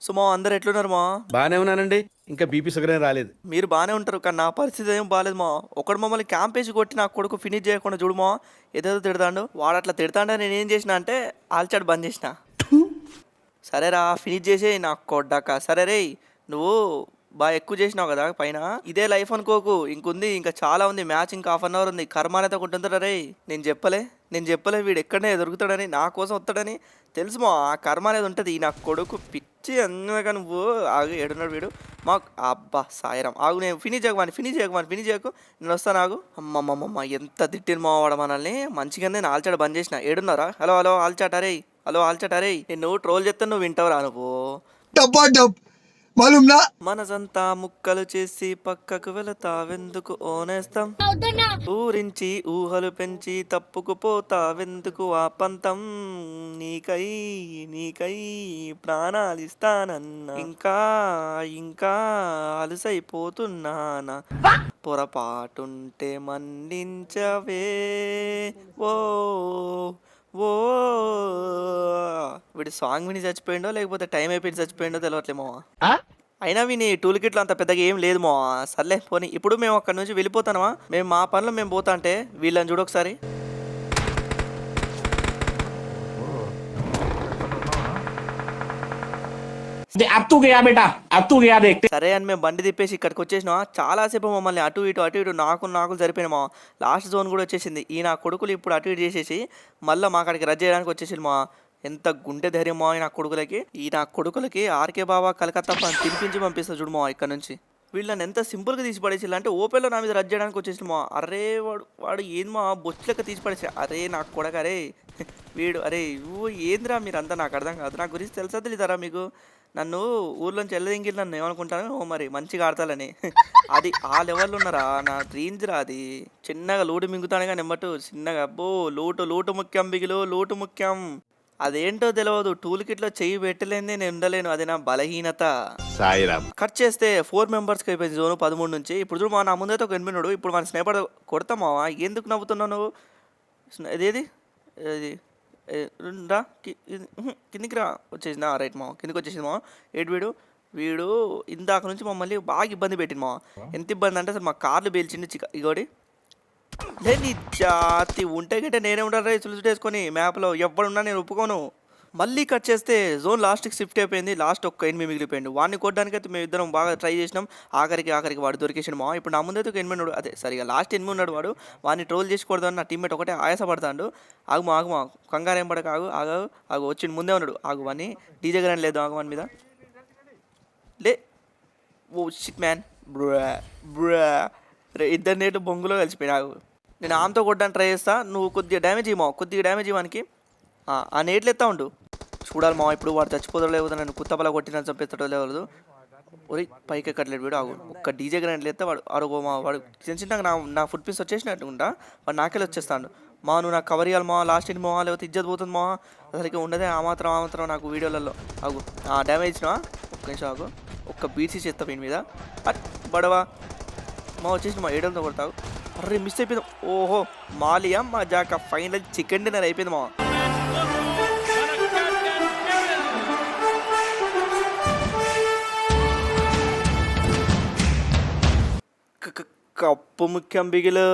So మా అందరు ఎట్లున్నారు మా? బానే ఉన్నానండి. ఇంకా బీపీ షుగర్ ఏం రాలేదు. మీరు బాగానే ఉంటారు కానీ నా పరిస్థితి ఏం బాగాలేదు మా. ఒకడు మమ్మల్ని క్యాంప్ వేసి కొట్టి నా కొడుకు ఫినిష్ చేయకుండా చూడు మా, ఏదేదో తిడతాడు. వాడు అట్లా తిడతాండే నేను ఏం చేసిన అంటే ఆల్చాడు బంద్ చేసిన. సరేరా ఫినిష్ చేసే నా కొడ్డాక. సరే రే, నువ్వు బాగా ఎక్కువ చేసినావు కదా పైన, ఇదే లైఫ్ అనుకోకు, ఇంకుంది, ఇంకా చాలా ఉంది మ్యాచ్, ఇంకా హాఫ్ అన్ అవర్ ఉంది. కర్మానేత ఉంటుందా రే? నేను చెప్పలే వీడు ఎక్కడనే దొరుకుతాడని, నా కోసం వస్తాడని తెలుసు మా. ఆ కర్మ అనేది ఉంటుంది. నా కొడుకు పిచ్చి అందుగా నువ్వు ఆగు. ఏడున్నాడు వీడు మా. అబ్బా సాయిరాం, ఆగు, నేను ఫినిష్ చేయకు, నేను వస్తాను ఆగు. అమ్మమ్మమ్మ ఎంత తిట్టిన మా వాడు మనల్ని. మంచిగా నేను ఆల్చాట బంద్ చేసిన. ఏడున్నారా? హలో ఆల్చాటారే, నేను ట్రోల్ చేస్తాను, నువ్వు వింటావురా నువ్వు. మనసంతా ముక్కలు చేసి పక్కకు వెళతావెందుకు ఓనేస్తాం, ఊరించి ఊహలు పెంచి తప్పుకు పోతావెందుకు ఆ పంతం, నీకై ప్రాణాలిస్తానన్నా, ఇంకా అలసైపోతున్నానా, పొరపాటుంటే మన్నించవే ఓ ఓ. వీడి సాంగ్ విని చచ్చిపోయిండో లేకపోతే టైం అయిపోయి చచ్చిపోయిండో తెలియట్లేమో. అయినా విని టూల్ కిట్లో అంత పెద్దగా ఏం లేదు మా. సర్లే పోనీ, ఇప్పుడు మేము అక్కడ నుంచి వెళ్ళిపోతానమా? మేము మా పనులు మేము పోతా అంటే వీళ్ళని చూడొకసారి. సరే అని మేము బండి తిప్పేసి ఇక్కడికి వచ్చేసినా. చాలాసేపు మమ్మల్ని అటు ఇటు నాకు సరిపోయినా. లాస్ట్ జోన్ కూడా వచ్చేసింది. ఈ నా కొడుకులు ఇప్పుడు అటు ఇటు చేసేసి మళ్ళీ మా అక్కడికి రద్దు చేయడానికి వచ్చేసింది మా. ఎంత గుండె ధైర్యమో ఈ నా కొడుకులకి ఆర్కే బాబా కలకత్తా తినిపించి పంపిస్తా చూడు మా ఇక్కడ నుంచి. వీళ్ళని ఎంత సింపుల్గా తీసి పడేసి అంటే ఓపెన్లో నా మీద రద్దు చేయడానికి వచ్చేసి మా. అరే వాడు ఏంది మా బొచ్చులెక్క తీసి పడేసి. అరే నాకు కొడక, అరే వీడు, అరే ఏందిరా మీరంతా, నాకు అర్థం కాదు. నా గురించి తెలుసా తెలీదారా మీకు? నన్ను ఊర్లోంచి వెళ్ళదింగిల్ నన్ను ఏమనుకుంటాను మరి మంచిగా ఆడతాలని. అది ఆ లెవెల్లో ఉన్నారా, నా రేంజ్ రా అది. చిన్నగా లూటు మింగుతాను కానీ నెంబర్ 2 చిన్నగా. అబ్బో లూటు ముఖ్యం బిగిలో, లూటు ముఖ్యం. అదేంటో తెలియదు, టూల్ కిట్లో చెయ్యి పెట్టలేంది నేను ఉండలేను, అది నా బలహీనత. కట్ చేస్తే 4 మెంబర్స్కి అయిపోయింది జోను 13 నుంచి. ఇప్పుడు చూడు మా, నా ముందైతే ఒక ఎనిమిది. ఇప్పుడు మన స్నేపర్ కొడతామావా? ఎందుకు నవ్వుతున్నావు నువ్వు? ఇదేది రా కిందికి రా. వచ్చేసిందా? రైట్ మా, కిందికి వచ్చేసింది మా. వీడు ఇందాక నుంచి మమ్మల్ని బాగా ఇబ్బంది పెట్టింది మా. ఎంత ఇబ్బంది అంటే అసలు మా కార్లు పేల్చింది ఇగోడి. నీ జాతి ఉంటే గంటే నేనే ఉండాలి చులుచుట వేసుకొని మ్యాప్లో ఎవడున్నా నేను ఒప్పుకోను. మళ్ళీ కట్ చేస్తే జోన్ లాస్ట్కి షిఫ్ట్ అయిపోయింది. లాస్ట్ ఒక్క ఎనిమిది మిగిలిపోయింది. వాడిని కొట్టడానికి అయితే మేము ఇద్దరం బాగా ట్రై చేసినాం. ఆఖరికి వాడు దొరికేసాడు మా. ఇప్పుడు నా ముందైతే ఒక 8 ఉన్నాడు, అదే సరిగా లాస్ట్ 8 ఉన్నాడు. వాడిని ట్రోల్ చేసుకోవద్దని నా టీమ్మేట్ ఒకటే ఆయాసపడతాడు. ఆగుమా కంగారు ఏం పడక, ఆగు వచ్చిండు, ముందే ఉన్నాడు. ఆగు వాడిని డీజే గ్రాండ్ లేదు, ఆగు వాని మీద లే. ఓ షిట్ మ్యాన్, బ్రా ఇద్దరు నేట్లు బొంగులో కలిసిపోయినా. నేను ఆమెతో కొట్టడానికి ట్రై చేస్తా, నువ్వు కొద్దిగా డ్యామేజ్ ఇవ్వనికి. ఆ నేట్లు ఎత్తా ఉండు, చూడాలి మా. ఇప్పుడు వాడు చచ్చిపోతాడో లేకపోతే నన్ను కుత్తపలా కొట్టిన చంపేస్తాడో లేవదు. ఒరి పైకి ఎక్కట్లేదు వీడు. ఆగు ఒక్క డీజే గ్రాండ్ లేస్తే వాడు వాడు చిన్నగా నా ఫుడ్ పీస్ వచ్చేసినట్టుకుంటా వాడు నాకెళ్ళి వచ్చేస్తాడు. మా నువ్వు నాకు కవర్ ఇవ్వాలి మా, లాస్ట్ ఇన్ మా, లేకపోతే ఇజ్జత్ పోతుంది మా. అసలుకి ఉండదే ఆ మాత్రం నాకు వీడియోలలో. ఆగు డ్యామేజ్ ఇచ్చినా, ఒక్క నిమిషం ఆగు, ఒక్క బీట్స్ చేస్తా వీని మీద. బడవా మా వచ్చేసి మా 700 కొడతావు. అర్రే మిస్ అయిపోయింది. ఓహో మాలియా మా జాక ఫైనల్ చికెన్ డిన్నర్ అయిపోయింది మా. కప్పు ముఖ్యం బిగిలు.